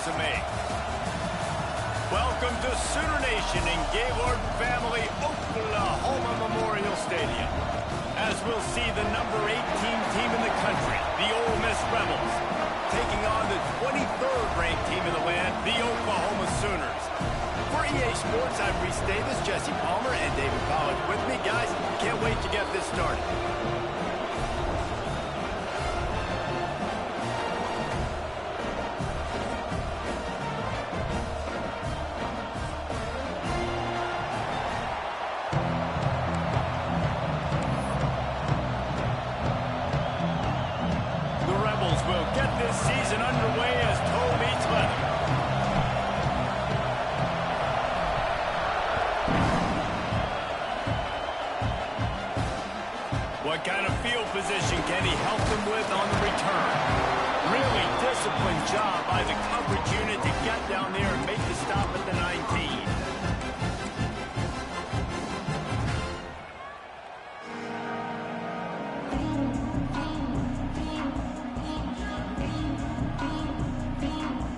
resume. Welcome to Sooner Nation in Gaylord Family Oklahoma Memorial Stadium, as we'll see the number 18 team in the country, the Ole Miss Rebels, taking on the 23rd ranked team in the land, the Oklahoma Sooners. For EA Sports, I'm Reese Davis, Jesse Palmer, and David Pollack with me. Guys, can't wait to get this started. Will get this season underway as toe meets leather. What kind of field position can he help them with on the return? Really disciplined job by the coverage unit to get down there and make the stop at the 19.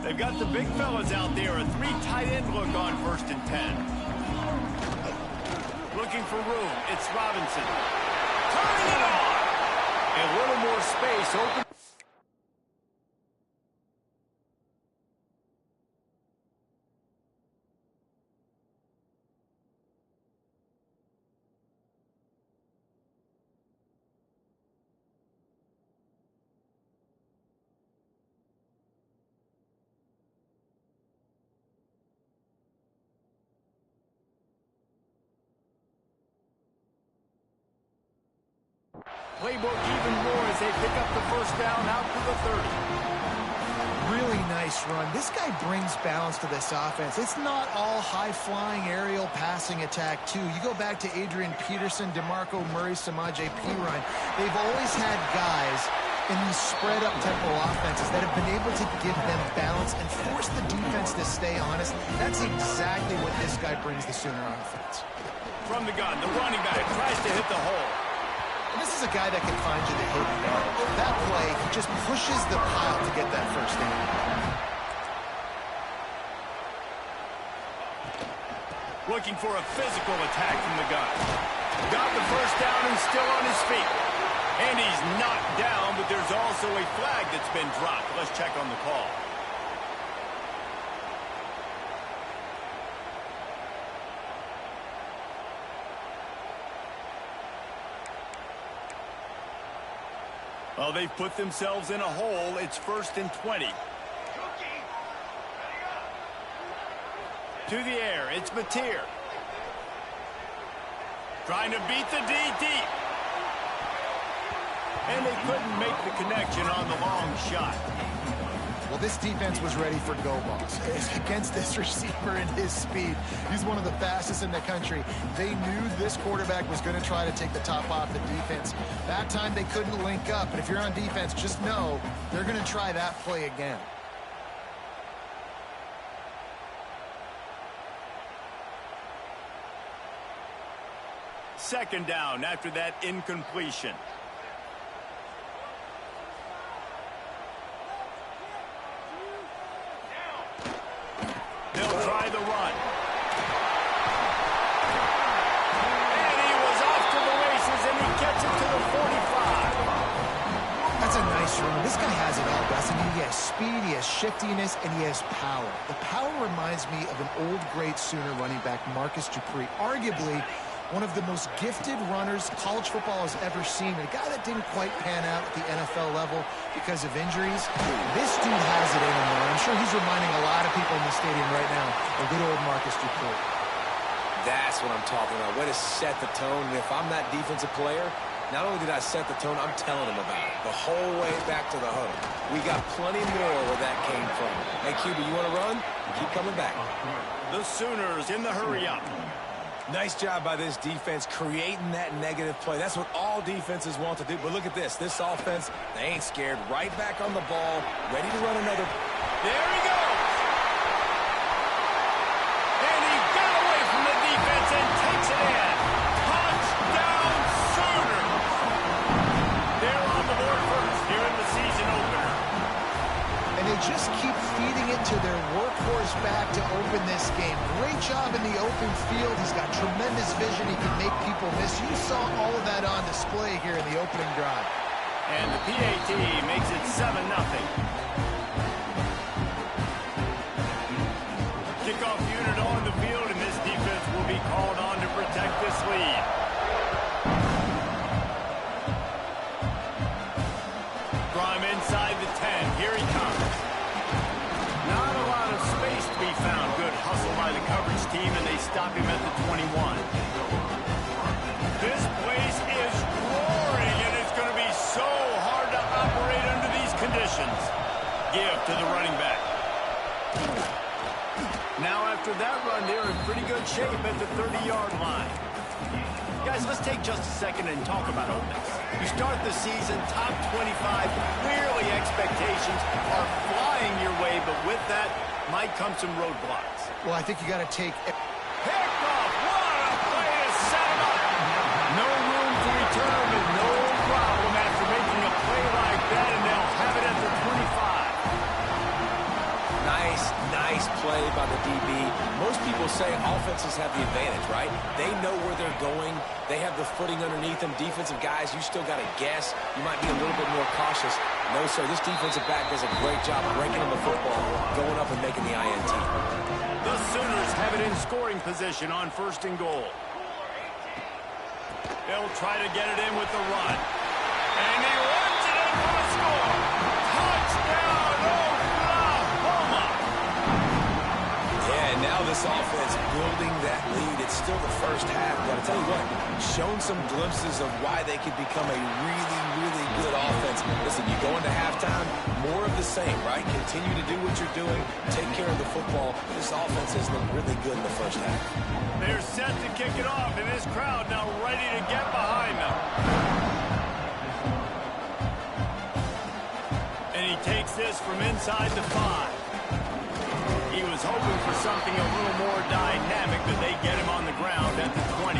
They've got the big fellas out there. A three tight end look on 1st and 10. Looking for room. It's Robinson. Turning it on. A little more space open. Playbook even more as they pick up the first down out to the 30. Really nice run. This guy brings balance to this offense. It's not all high-flying aerial passing attack, too. You go back to Adrian Peterson, DeMarco Murray, Samaje Perine. They've always had guys in these spread-up tempo offenses that have been able to give them balance and force the defense to stay honest. That's exactly what this guy brings the Sooner offense. From the gun, the running back tries to hit the hole. And this is a guy that can find you the hidden yard. That play, he just pushes the pile to get that first down. Looking for a physical attack from the gun. Got the first down and still on his feet. And he's knocked down, but there's also a flag that's been dropped. Let's check on the call. Well, they've put themselves in a hole. It's 1st and 20. To the air, it's Mateer. Trying to beat the D deep. And they couldn't make the connection on the long shot. Well, this defense was ready for go balls. Against this receiver and his speed, he's one of the fastest in the country. They knew this quarterback was going to try to take the top off the defense. That time they couldn't link up, and if you're on defense, just know they're going to try that play again. Second down after that incompletion. They'll try the run. And he was off to the races, and he gets it to the 45. That's a nice run. This guy has it all, Gus. I mean, he has speed, he has shiftiness, and he has power. The power reminds me of an old great Sooner running back, Marcus Dupree. Arguably one of the most gifted runners college football has ever seen. A guy that didn't quite pan out at the NFL level because of injuries. This dude has it in him, though. I'm sure he's reminding a lot of people in the stadium right now of good old Marcus Dupree. That's what I'm talking about. Way to set the tone. And if I'm that defensive player, not only did I set the tone, I'm telling him about it. The whole way back to the huddle. We got plenty more where that came from. Hey, QB, you want to run? Keep coming back. The Sooners in the hurry up. Nice job by this defense creating that negative play. That's what all defenses want to do. But look at this. This offense, they ain't scared. Right back on the ball, ready to run another. There he goes. And he got away from the defense and takes it in. Touchdown Sooners. They're on the board first here in the season opener. And they just keep feeding it to their workhorse back to open this game. Great job in the open field. He's got tremendous vision. He can make people miss. You saw all of that on display here in the opening drive. And the PAT makes it 7-0. Kickoff unit on the field, and this defense will be called on to protect this lead. From inside the 10, here he comes. Not a lot of space to be found. Good hustle by the coverage team, and they stop him at the 21. This place is roaring, and it's going to be so hard to operate under these conditions. Give to the running back. Now, after that run, they're in pretty good shape at the 30-yard line. Guys, let's take just a second and talk about Ole Miss. You start the season top 25. Clearly, expectations are flying your way, but with that might come some roadblocks. Well, I think you got to take... Picked off. What a play to set him up. No room to return, but no problem after making a play like that, and they'll have it at the 25. Nice play by the DB. Most people say offenses have the advantage, right? They know where they're going. They have the footing underneath them. Defensive guys, you still got to guess. You might be a little bit more cautious. No, sir, this defensive back does a great job breaking on the football, going up and making the INT. The Sooners have it in scoring position on 1st and goal. They'll try to get it in with the run. And he runs it in for a score. Touchdown, Oklahoma! Yeah, and now this offense building that lead. It's still the first half. Got to tell you what, shown some glimpses of why they could become a really, really good offense. Listen, you go into halftime, more of the same, right? Continue to do what you're doing. Take care of the football. This offense has looked really good in the first half. They're set to kick it off, and this crowd now ready to get behind them. And he takes this from inside the 5. He was hoping for something a little more dynamic, but they get him on the ground at the 20.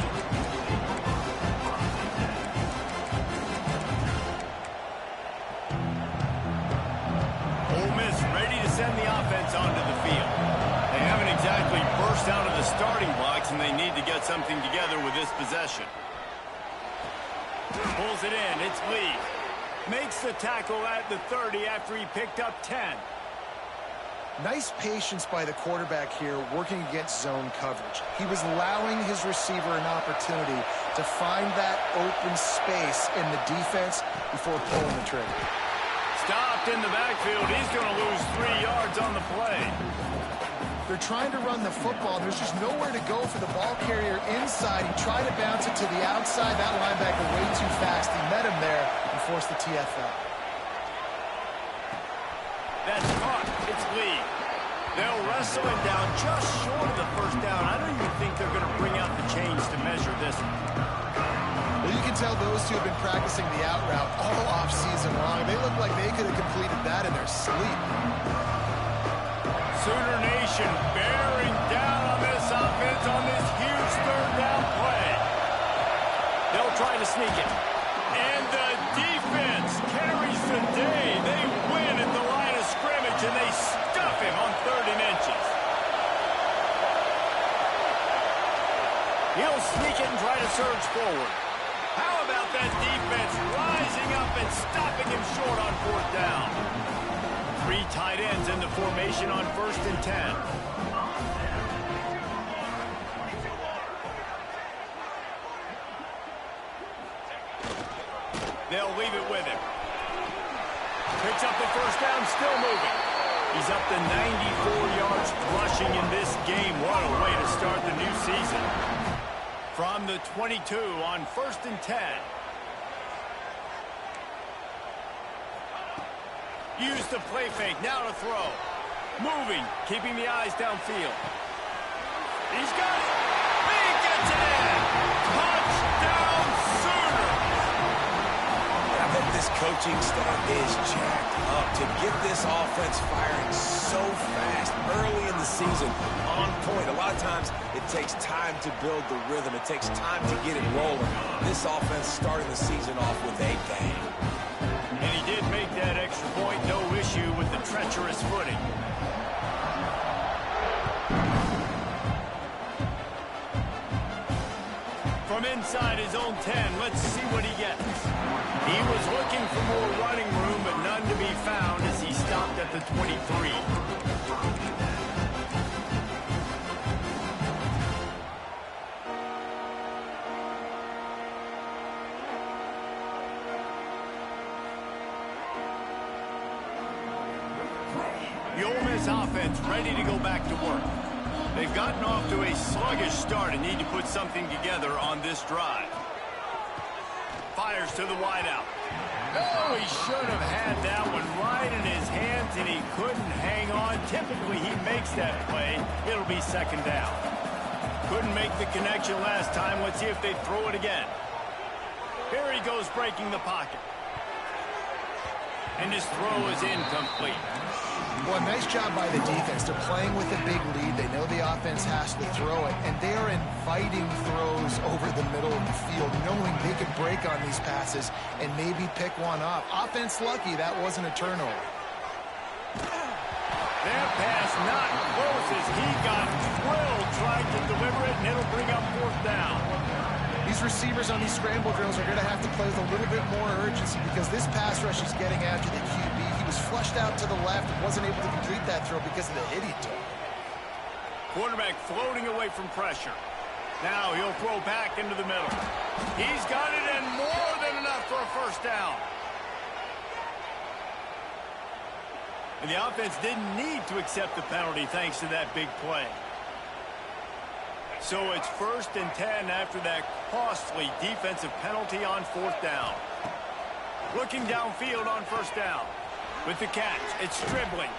Ole Miss ready to send the offense onto the field. They haven't exactly burst out of the starting blocks, and they need to get something together with this possession. Pulls it in. It's Lee. Makes the tackle at the 30 after he picked up 10. Nice patience by the quarterback here working against zone coverage. He was allowing his receiver an opportunity to find that open space in the defense before pulling the trigger. Stopped in the backfield. He's going to lose 3 yards on the play. They're trying to run the football. There's just nowhere to go for the ball carrier inside. He tried to bounce it to the outside. That linebacker way too fast. He met him there and forced the TFL. That's caught. It's Lee. They'll wrestle him down just short of the first down. I don't even think they're going to bring out the chains to measure this one. Well, you can tell those two have been practicing the out route all offseason long. They look like they could have completed that in their sleep. Sooner Nation bearing down on this offense on this huge 3rd down play. They'll try to sneak it. And the defense carries the day. They win at the line of scrimmage, and they stuff him on 3rd and inches. He'll sneak it and try to surge forward. How about that defense rising up and stopping him short on 4th down? 3 tight ends in the formation on 1st and 10. They'll leave it with him. Picks up the 1st down, still moving. He's up to 94 yards rushing in this game. What a way to start the new season. From the 22 on 1st and 10. Use the play fake, now to throw. Moving, keeping the eyes downfield. He's got it. He gets it in. Touchdown, Sooners. I bet this coaching staff is jacked up to get this offense firing so fast early in the season, on point. A lot of times it takes time to build the rhythm. It takes time to get it rolling. This offense starting the season off with a bang. And he did make that extra point, no issue with the treacherous footing. From inside his own 10, let's see what he gets. He was looking for more running room, but none to be found as he stopped at the 23. The Ole Miss offense ready to go back to work. They've gotten off to a sluggish start and need to put something together on this drive. Fires to the wideout. Oh, he should have had that one right in his hands, and he couldn't hang on. Typically, he makes that play. It'll be second down. Couldn't make the connection last time. Let's see if they throw it again. Here he goes, breaking the pocket. And his throw is incomplete. Well, nice job by the defense. They're playing with a big lead. They know the offense has to throw it, and they are inviting throws over the middle of the field, knowing they could break on these passes and maybe pick one up. Offense lucky that wasn't a turnover. That pass not close as he got drilled trying to deliver it, and it'll bring up fourth down. These receivers on these scramble drills are going to have to play with a little bit more urgency because this pass rush is getting after the QB. He was flushed out to the left and wasn't able to complete that throw because of the hit he took. Quarterback floating away from pressure. Now he'll throw back into the middle. He's got it, and more than enough for a first down. And the offense didn't need to accept the penalty thanks to that big play. So it's 1st and 10 after that costly defensive penalty on fourth down. Looking downfield on first down. With the catch, it's dribbling.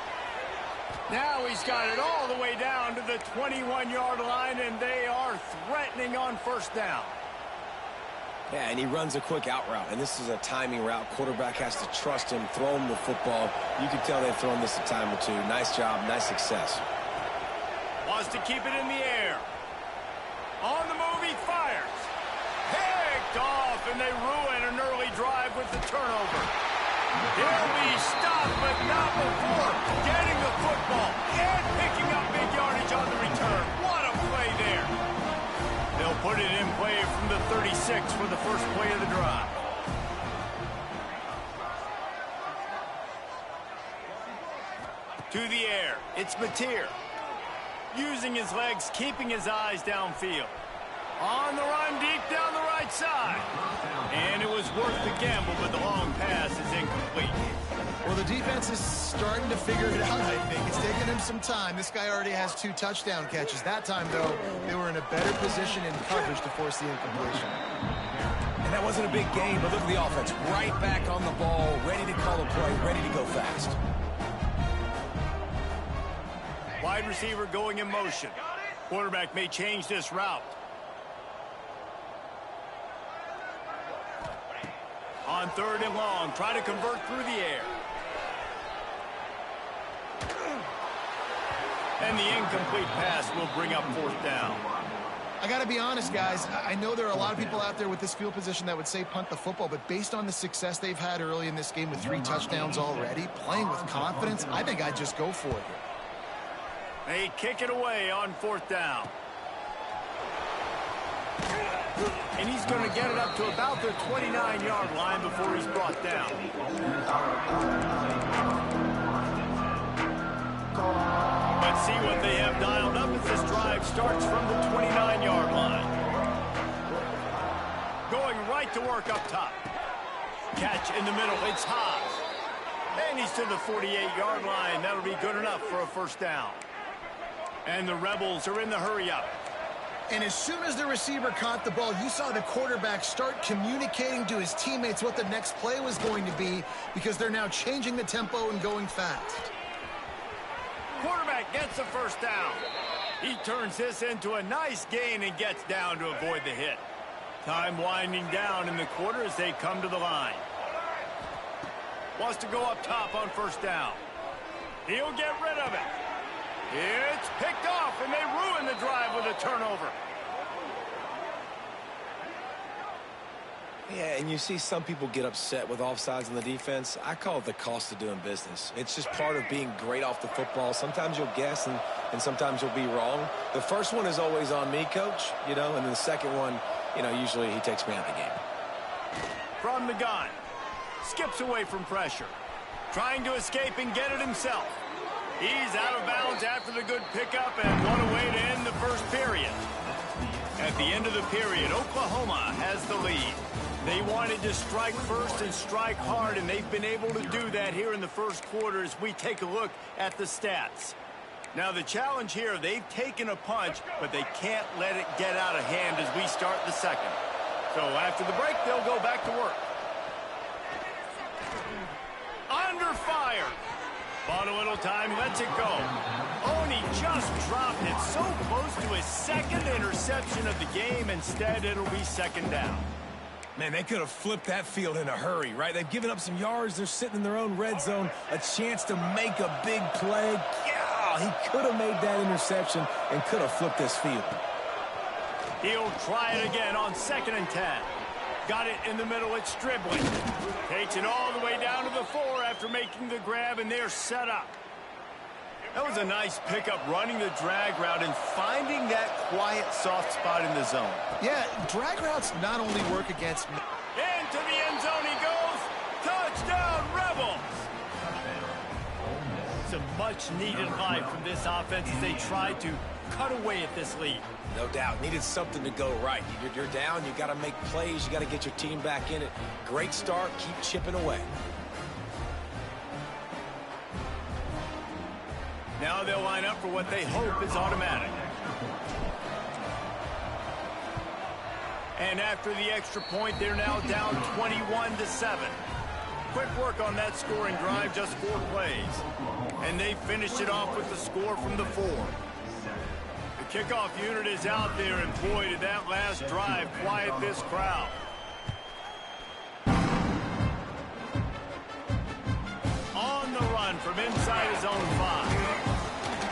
Now he's got it all the way down to the 21-yard line, and they are threatening on first down. Yeah, and he runs a quick out route, and this is a timing route. Quarterback has to trust him, throw him the football. You can tell they've thrown this a time or two. Nice job, nice success. Wants to keep it in the air. On the move, he fires. Picked off, and they ruin an early drive with the turnover. He'll be stopped, but not before getting the football and picking up big yardage on the return. What a play there. They'll put it in play from the 36 for the first play of the drive. To the air, it's Mateer. Using his legs, keeping his eyes downfield. On the run, deep down the right side. And it was worth the gamble, but the long pass is incomplete. Well, the defense is starting to figure it out, I think. It's taking him some time. This guy already has 2 touchdown catches. That time, though, they were in a better position in coverage to force the incompletion. And that wasn't a big game, but look at the offense. Right back on the ball, ready to call a play, ready to go fast. Wide receiver going in motion. Quarterback may change this route. On 3rd and long, try to convert through the air. And the incomplete pass will bring up fourth down. I got to be honest, guys. I know there are a lot of people out there with this field position that would say punt the football, but based on the success they've had early in this game with 3 touchdowns already, playing with confidence, I think I'd just go for it here. They kick it away on 4th down. And he's going to get it up to about the 29-yard line before he's brought down. Let's see what they have dialed up as this drive starts from the 29-yard line. Going right to work up top. Catch in the middle. It's Haas. And he's to the 48-yard line. That'll be good enough for a first down. And the Rebels are in the hurry-up. And as soon as the receiver caught the ball, you saw the quarterback start communicating to his teammates what the next play was going to be because they're now changing the tempo and going fast. Quarterback gets the first down. He turns this into a nice gain and gets down to avoid the hit. Time winding down in the quarter as they come to the line. Wants to go up top on first down. He'll get rid of it. It's picked off, and they ruin the drive with a turnover. Yeah, and you see some people get upset with offsides on the defense. I call it the cost of doing business. It's just part of being great off the football. Sometimes you'll guess and sometimes you'll be wrong. The first one is always on me, Coach, and then the second one, usually he takes me out of the game. From the gun. Skips away from pressure. Trying to escape and get it himself. He's out of bounds after the good pickup, and what a way to end the first period. At the end of the period, Oklahoma has the lead. They wanted to strike first and strike hard, and they've been able to do that here in the first quarter as we take a look at the stats. Now, the challenge here, they've taken a punch, but they can't let it get out of hand as we start the second. So after the break, they'll go back to work. Under fire. Bought a little time, lets it go. Oh, and he just dropped it so close to his second interception of the game. Instead, it'll be second down. Man, they could have flipped that field in a hurry, right? They've given up some yards. They're sitting in their own red zone. A chance to make a big play. Yeah, he could have made that interception and could have flipped this field. He'll try it again on 2nd and 10. Got it in the middle. It's Stribling. Takes it all the way down to the 4 after making the grab, and they're set up. That was a nice pickup, running the drag route and finding that quiet, soft spot in the zone. Yeah, drag routes not only work against... Into the end zone he goes. Touchdown, Rebels! Some much-needed life from this offense as they tried to cut away at this lead. No doubt. Needed something to go right. You're down. You got to make plays. You got to get your team back in it. Great start. Keep chipping away. Now they'll line up for what they hope is automatic. And after the extra point, they're now down 21-7. Quick work on that scoring drive, just 4 plays. And they finished it off with the score from the 4. The kickoff unit is out there, and boy, did that last drive quiet this crowd. On the run from inside his own 5.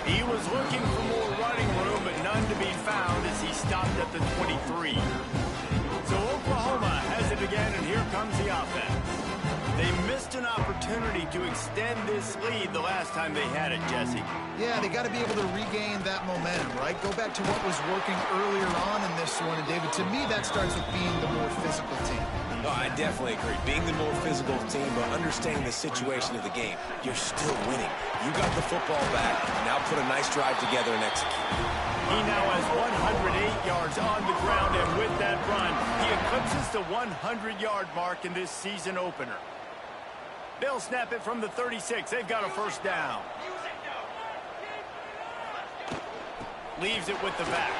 He was looking for more running room, but none to be found as he stopped at the 23. So Oklahoma has it again, and here comes the offense. They missed an opportunity to extend this lead the last time they had it, Jesse. Yeah, they got to be able to regain that momentum, right? Go back to what was working earlier on in this one. And, David, to me, that starts with being the more physical team. No, I definitely agree. Being the more physical team, but understanding the situation of the game. You're still winning. You got the football back. Now put a nice drive together and execute. He now has 108 yards on the ground, and with that run, he eclipses the 100-yard mark in this season opener. They'll snap it from the 36. They've got a first down. Leaves it with the back.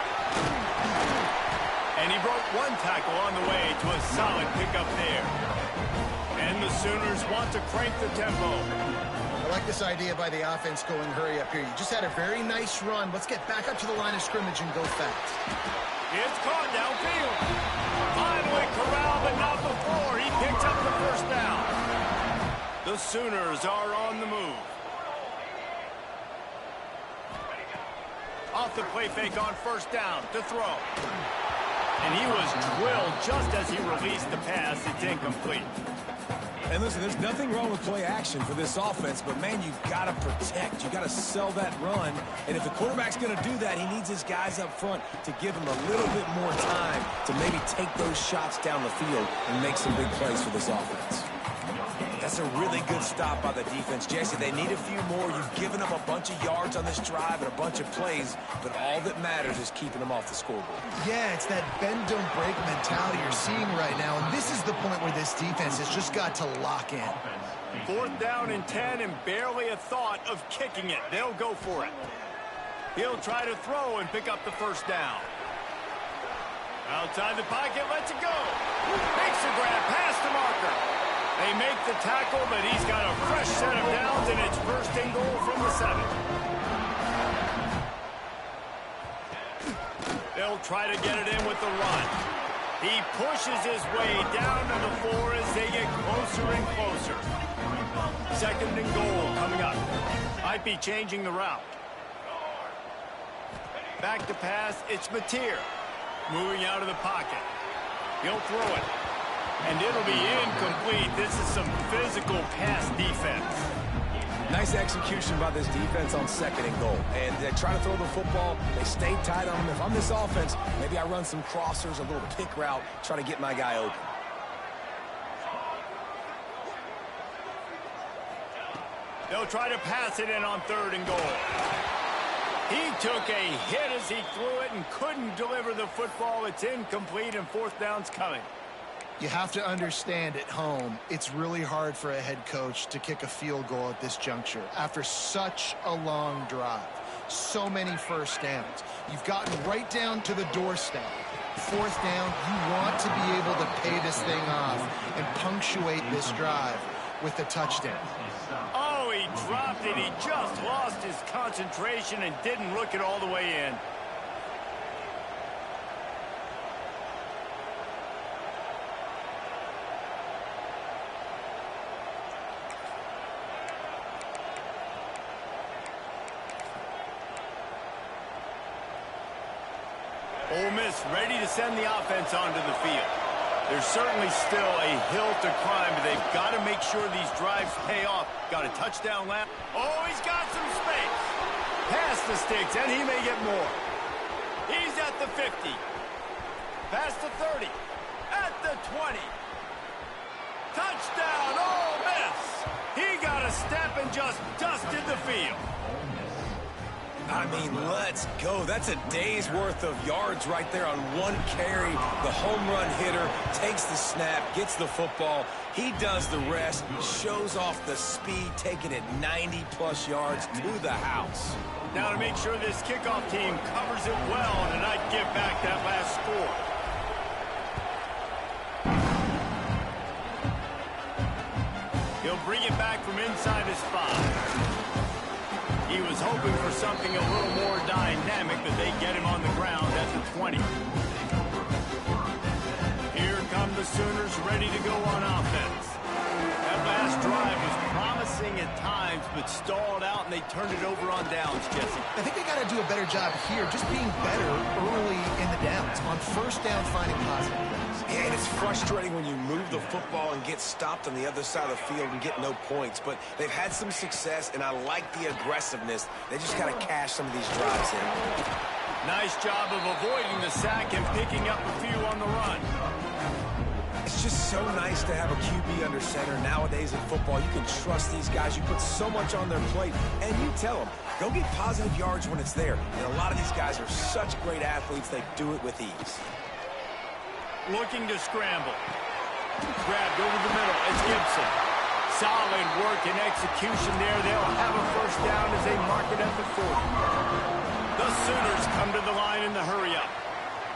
And he broke 1 tackle on the way to a solid pickup there. And the Sooners want to crank the tempo. I like this idea by the offense going hurry up here. You just had a very nice run. Let's get back up to the line of scrimmage and go fast. It's caught downfield. Finally corralled, but not before. He picks up the first down. The Sooners are on the move. Off the play fake on first down to throw. And he was drilled just as he released the pass. It's incomplete. And listen, there's nothing wrong with play action for this offense, but, man, you've got to protect. You've got to sell that run. And if the quarterback's going to do that, he needs his guys up front to give him a little bit more time to maybe take those shots down the field and make some big plays for this offense. That's a really good stop by the defense. Jesse, they need a few more. You've given them a bunch of yards on this drive and a bunch of plays, but all that matters is keeping them off the scoreboard. Yeah, it's that bend, don't break mentality you're seeing right now, and this is the point where this defense has just got to lock in. 4th down and 10, and barely a thought of kicking it. They'll go for it. He'll try to throw and pick up the first down. Outside the pocket, lets it go. Makes the grab past the marker. They make the tackle, but he's got a fresh set of downs, and it's 1st and goal from the 7. They'll try to get it in with the run. He pushes his way down to the 4 as they get closer and closer. 2nd and goal coming up. Might be changing the route. Back to pass, it's Mateer. Moving out of the pocket. He'll throw it. And it'll be incomplete. This is some physical pass defense. Nice execution by this defense on 2nd and goal. And they try to throw the football. They stay tight on them. If I'm this offense, maybe I run some crossers, a little pick route, try to get my guy open. They'll try to pass it in on 3rd and goal. He took a hit as he threw it and couldn't deliver the football. It's incomplete, and 4th down's coming. You have to understand at home, it's really hard for a head coach to kick a field goal at this juncture after such a long drive. So many first downs. You've gotten right down to the doorstep. 4th down, you want to be able to pay this thing off and punctuate this drive with a touchdown. Oh, he dropped it. He just lost his concentration and didn't look it all the way in. Ole Miss ready to send the offense onto the field. There's certainly still a hill to climb, but they've got to make sure these drives pay off. Got a touchdown lap. Oh, he's got some space. Past the sticks, and he may get more. He's at the 50. Past the 30. At the 20. Touchdown, Ole Miss. He got a step and just dusted the field. I mean, let's go. That's a day's worth of yards right there on one carry. The home run hitter takes the snap, gets the football. He does the rest, shows off the speed, taking it 90-plus yards to the house. Now to make sure this kickoff team covers it well and not give back that last score. He'll bring it back from inside his 5. He was hoping for something a little more dynamic, but they get him on the ground at the 20. Here come the Sooners ready to go on offense. That last drive was promising at times, but stalled out, and they turned it over on downs, Jesse. I think they got to do a better job here, just being better early in the downs. On 1st down, finding positive plays. Yeah, and it's frustrating when you move the football and get stopped on the other side of the field and get no points. But they've had some success, and I like the aggressiveness. They just got to cash some of these drives in. Nice job of avoiding the sack and picking up a few on the run. It's just so nice to have a QB under center. Nowadays in football, you can trust these guys. You put so much on their plate, and you tell them, go get positive yards when it's there. And a lot of these guys are such great athletes, they do it with ease. Looking to scramble. Grabbed over the middle. It's Gibson. Solid work and execution there. They'll have a 1st down as they mark it at the 40. The Sooners come to the line in the hurry-up.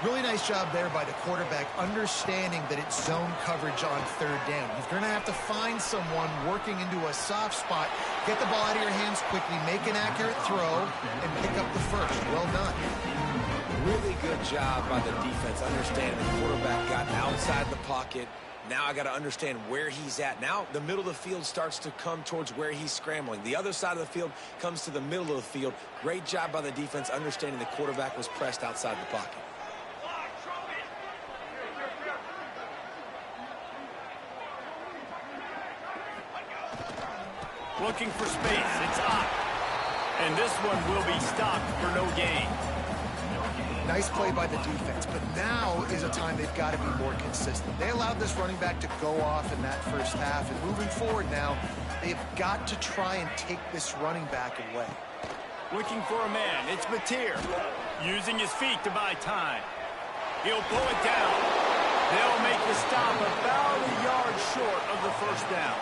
Really nice job there by the quarterback, understanding that it's zone coverage on 3rd down. You're going to have to find someone working into a soft spot, get the ball out of your hands quickly, make an accurate throw, and pick up the 1st. Well done. Really good job by the defense, understanding the quarterback got outside the pocket. Now I got to understand where he's at. Now the middle of the field starts to come towards where he's scrambling. The other side of the field comes to the middle of the field. Great job by the defense, understanding the quarterback was pressed outside the pocket. Looking for space. It's Ott. And this one will be stopped for no gain. Nice play by the defense, but now is a time they've got to be more consistent. They allowed this running back to go off in that 1st half, and moving forward now, they've got to try and take this running back away. Looking for a man. It's Mateer. Using his feet to buy time. He'll pull it down. They'll make the stop about a yard short of the 1st down.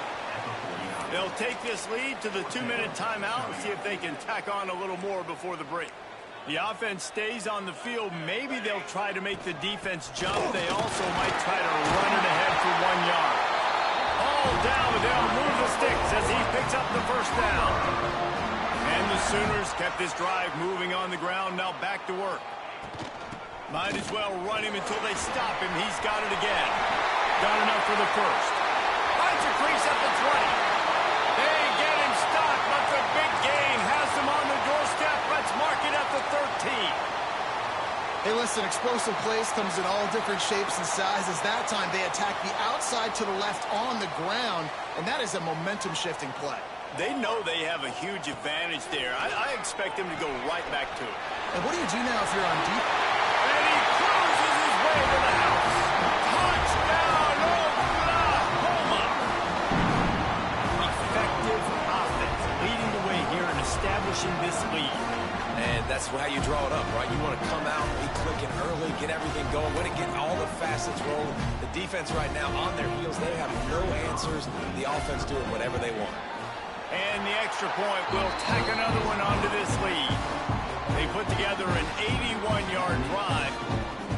They'll take this lead to the 2-minute timeout and see if they can tack on a little more before the break. The offense stays on the field. Maybe they'll try to make the defense jump. They also might try to run it ahead for 1 yard. All down, but they'll move the sticks as he picks up the 1st down. And the Sooners kept this drive moving on the ground. Now back to work. Might as well run him until they stop him. He's got it again. Got enough for the 1st. Finds a crease at the 20. They get him stopped, but the big gain has him on the doorstep. Let's mark it at the 13. Hey, listen, explosive plays comes in all different shapes and sizes. That time they attack the outside to the left on the ground, and that is a momentum-shifting play. They know they have a huge advantage there. I expect them to go right back to it. And what do you do now if you're on deep? And he cruises his way to the house. Touchdown, Oklahoma! Effective offense, leading the way here and establishing this lead. And that's how you draw it up, right? You want to come out, be clicking early, get everything going, want to get all the facets rolling. The defense right now on their heels, they have no answers. The offense doing whatever they want. And the extra point will tack another one onto this lead. They put together an 81-yard drive,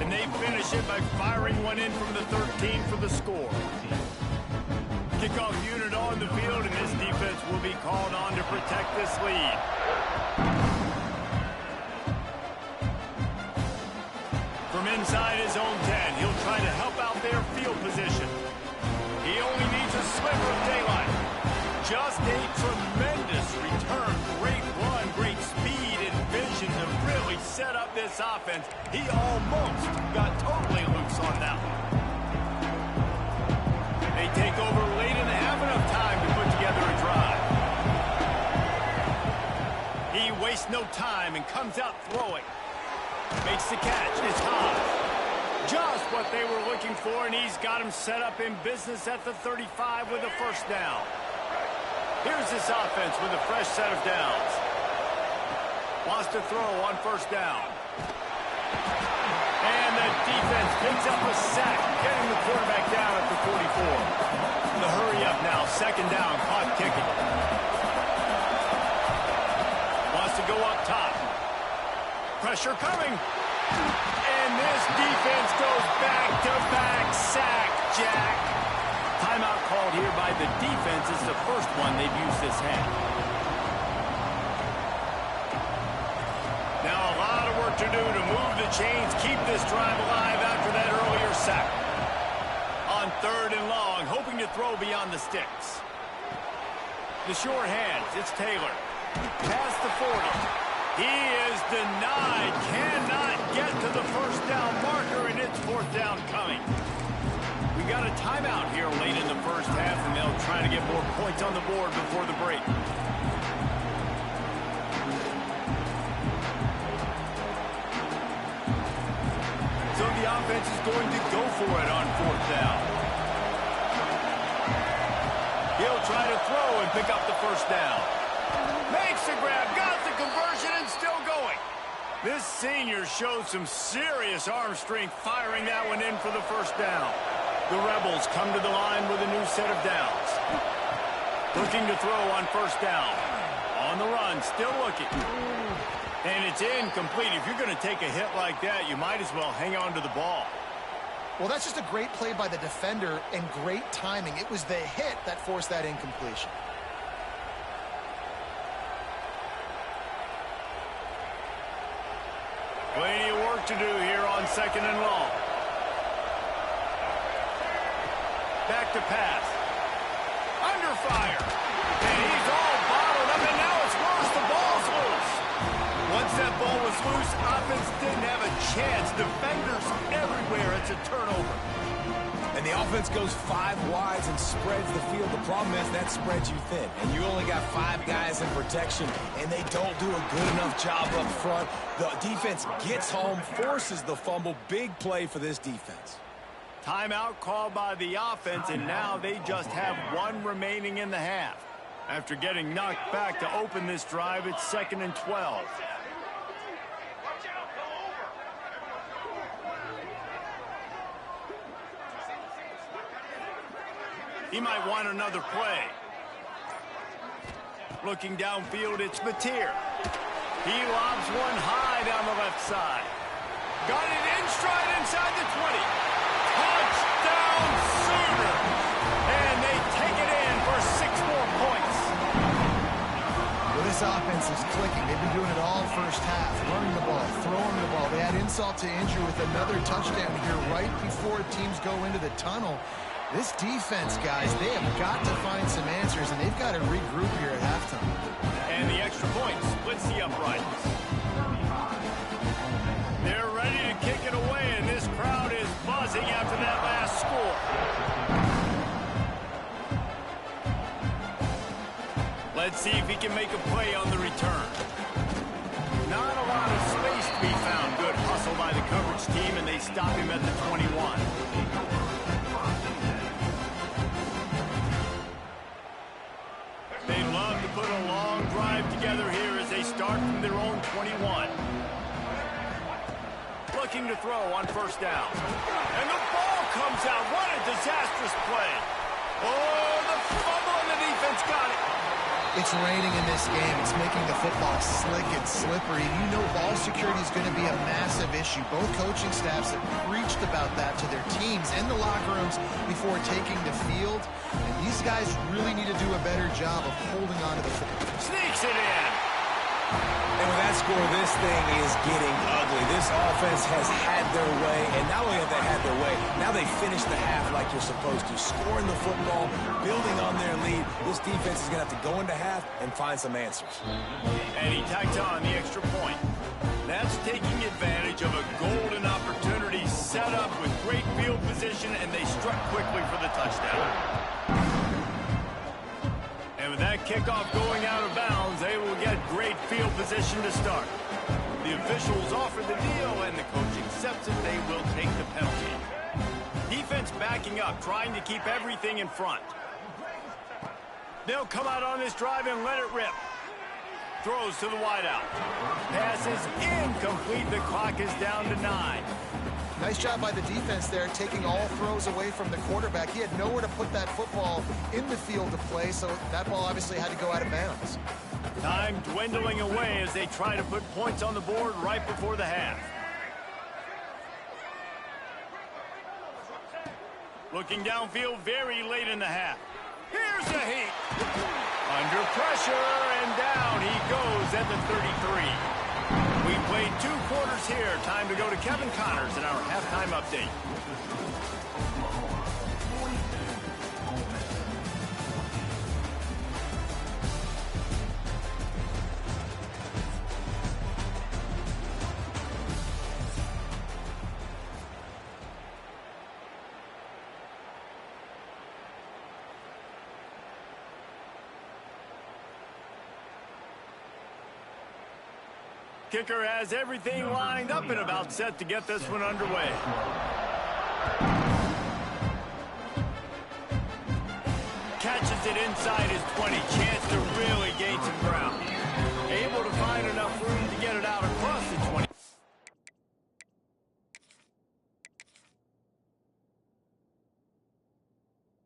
and they finish it by firing one in from the 13 for the score. Kickoff unit on the field, and this defense will be called on to protect this lead. From inside his own 10, he'll try to help out their field position. He only needs a sliver of daylight. Just a tremendous return. Great run, great speed and vision to really set up this offense. He almost got totally loose on that one. They take over late and they have enough time to put together a drive. He wastes no time and comes out throwing. Makes the catch. It's high. Just what they were looking for, and he's got him set up in business at the 35 with a first down. Here's this offense with a fresh set of downs. Wants to throw on first down. And the defense picks up a sack, getting the quarterback down at the 44. The hurry up now, second down, clock ticking. Wants to go up top. Pressure coming. And this defense goes back-to-back sack, Jack. Timeout called here by the defense. Is the first one they've used this half. Now a lot of work to do to move the chains, keep this drive alive after that earlier sack. On third and long, hoping to throw beyond the sticks. The short hands, it's Taylor. Past the 40. He is denied, cannot get to the first down marker, and it's fourth down coming. We got a timeout here late in the first half, and they'll try to get more points on the board before the break. So the offense is going to go for it on fourth down. He'll try to throw and pick up the first down. Makes the grab, got the conversion, and still going. This senior showed some serious arm strength firing that one in for the first down. The Rebels come to the line with a new set of downs. Looking to throw on first down. On the run, still looking. And it's incomplete. If you're going to take a hit like that, you might as well hang on to the ball. Well, that's just a great play by the defender and great timing. It was the hit that forced that incompletion. Plenty of work to do here on second and long. Back to pass. Under fire. And he's all bottled up, and now it's worse. The ball's loose. Once that ball was loose, offense didn't have a chance. Defenders everywhere. It's a turnover. And the offense goes 5 wides and spreads the field. The problem is that spreads you thin. And you only got 5 guys in protection, and they don't do a good enough job up front. The defense gets home, forces the fumble. Big play for this defense. Timeout called by the offense, and now they just have 1 remaining in the half. After getting knocked back to open this drive, it's 2nd and 12. He might want another play. Looking downfield, it's Mateer. He lobs one high down the left side. Got it in stride inside the 20. Touchdown Sooners! And they take it in for 6 more points. Well, this offense is clicking. They've been doing it all first half. Running the ball, throwing the ball. They had insult to injury with another touchdown here right before teams go into the tunnel. This defense, guys, they have got to find some answers, and they've got to regroup here at halftime. And the extra point splits the uprights. They're ready to Let's see if he can make a play on the return. Not a lot of space to be found. Good hustle by the coverage team, and they stop him at the 21. They love to put a long drive together here as they start from their own 21. Looking to throw on first down. And the ball comes out. What a disastrous play. Oh, the fumble, and the defense got it. It's raining in this game. It's making the football slick and slippery. You know ball security is going to be a massive issue. Both coaching staffs have preached about that to their teams in the locker rooms before taking the field. And these guys really need to do a better job of holding on to the football. Sneaks it in. And with that score, this thing is getting ugly. This offense has had their way, and not only have they had their way, now they finish the half like you're supposed to, scoring the football, building on their lead. This defense is going to have to go into half and find some answers. And he tacked on the extra point. That's taking advantage of a golden opportunity set up with great field position, and they struck quickly for the touchdown. And with that kickoff going out of bounds, they will get great field position to start. The officials offer the deal, and the coach accepts it. They will take the penalty. Defense backing up, trying to keep everything in front. They'll come out on this drive and let it rip. Throws to the wideout. Pass is incomplete. The clock is down to 9. Nice job by the defense there, taking all throws away from the quarterback. He had nowhere to put that football in the field to play, so that ball obviously had to go out of bounds. Time dwindling away as they try to put points on the board right before the half. Looking downfield very late in the half. Here's the heat. Under pressure, and down he goes at the 33. We played 2 quarters here. Time to go to Kevin Connors in our halftime update. Kicker has everything lined up and about set to get this one underway. Catches it inside his 20. Chance to really gain some ground. Able to find enough room